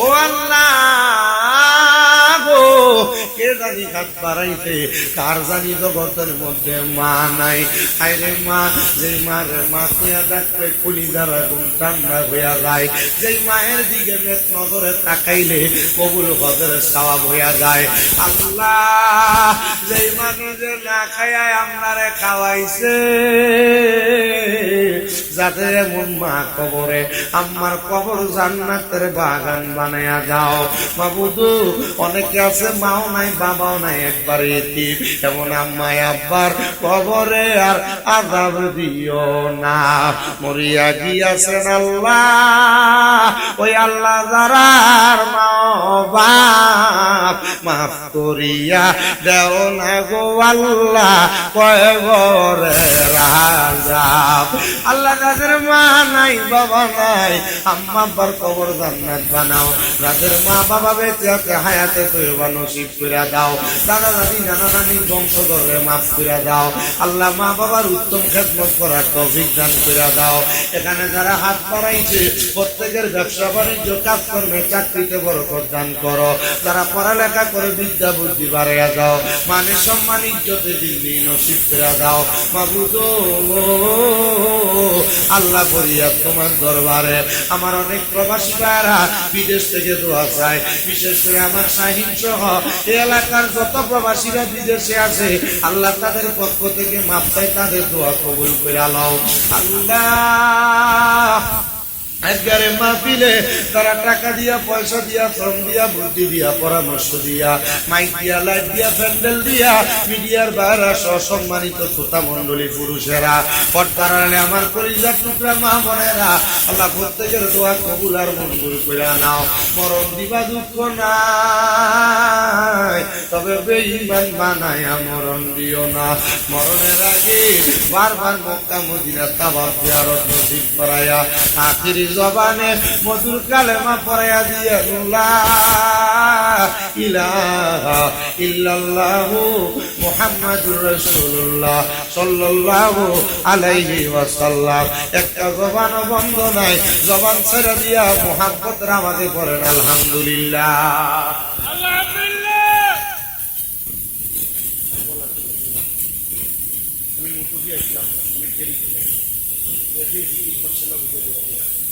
S1: ও আল্লাহ গো, কে জানি হাত বাড়াইছে, কার জানি জগতের মধ্যে মা নাই। আইরে মা, যেই মার মাথিয়া ডাকলে কুলি দ্বারা গুণ ঠান্ডা হইয়া যায়, যেই মায়ের দিকে নেক নজরে তাকাইলে কবুল হজের সওয়াব হইয়া যায়। আল্লাহ যেই মানুষে না খাইয়ায় আপনারে খাওয়াইছে, যাদের এমন মা কবরে আমার কবর জান্নাতের বাগান বানায়া দাও। মাবুদু অনেকে আছে মাও নাই বাবাও নাই, একবার এতিম, এমন আম্মায় আব্বার কবরে আর আযাব দিও না। মরিয়া গিয়াছেন আল্লাহ, ওই আল্লাহ যারার মা বাপ মাফ করিয়া দেও না গো আল্লাহ, কবরে রাজ আযাব। আল্লাহ যাদের মা নাই বাবা নাই আম্মা আব্বার কবর জান্নাত বানাও, যাদের মা বাবা বেঁচে আছে হায়াতে তৈবা নসিব করে দাও, দাদা দাদি নানা নানির বংশধরকে মাফ করে দাও। আল্লাহ মা বাবার উত্তম খেদমত করার তৌফিক দান করে দাও। এখানে যারা হাত বাড়াইছে প্রত্যেকের ব্যবসা বাণিজ্য কাজকর্মে চাকরিতে বরকত দান করো, যারা পড়ালেখা করে বিদ্যা বুদ্ধি বাড়াইয়া দাও, মানে সম্মান ইজ্জতে দিল্লি নসিব করে দাও। মাবুদ আল্লাহ করিয়া তোমার দরবারে আমার অনেক প্রবাসী ভাইরা বিদেশ থেকে দোয়া চায়, বিশেষ করে আমার শাহিন সহ এই এলাকার যত প্রবাসীরা বিদেশে আছে আল্লাহ তাদের পক্ষ থেকে মাপ চাই, তাদের দোয়া কবুল করে নাও আল্লাহ। একবারে মাহফিলে তারা টাকা দিয়া পয়সা দিয়া শ্রম দিয়া বুদ্ধি দিয়া পরামর্শ দিয়া মাইক দিয়া লাইট দিয়া প্যান্ডেল দিয়া মিডিয়ার বাইরা সহ সম্মানিত শ্রোতা মন্ডলী পুরুষেরা পর্দার আড়ালে আমার কলিজার টুকরা মা বোনেরা আল্লাহ প্রত্যেকের দোয়া কবুল আর মঞ্জুর করে নাও। মরণ দিবা দুঃখ নাই, তবে বেঈমান বানায়া মরণ দিও না। মরণের আগে বারবার মক্কা মদিনা তাওয়াফ জিয়ারত নসিব করায়া আখিরি জবানে মধুর কালেমা পড়াইয়া দিয়া লা ইলাহা ইল্লাল্লাহু মুহাম্মাদুর রাসূলুল্লাহ সাল্লাল্লাহু আলাইহি ওয়াসাল্লাম। একটা জবান বন্ধ নাই, জবান ছেড়ে দিয়া মুহাব্বত রামাতে পড়েন আলহামদুলিল্লাহ। আমি মুতুবি আসলাম, আমি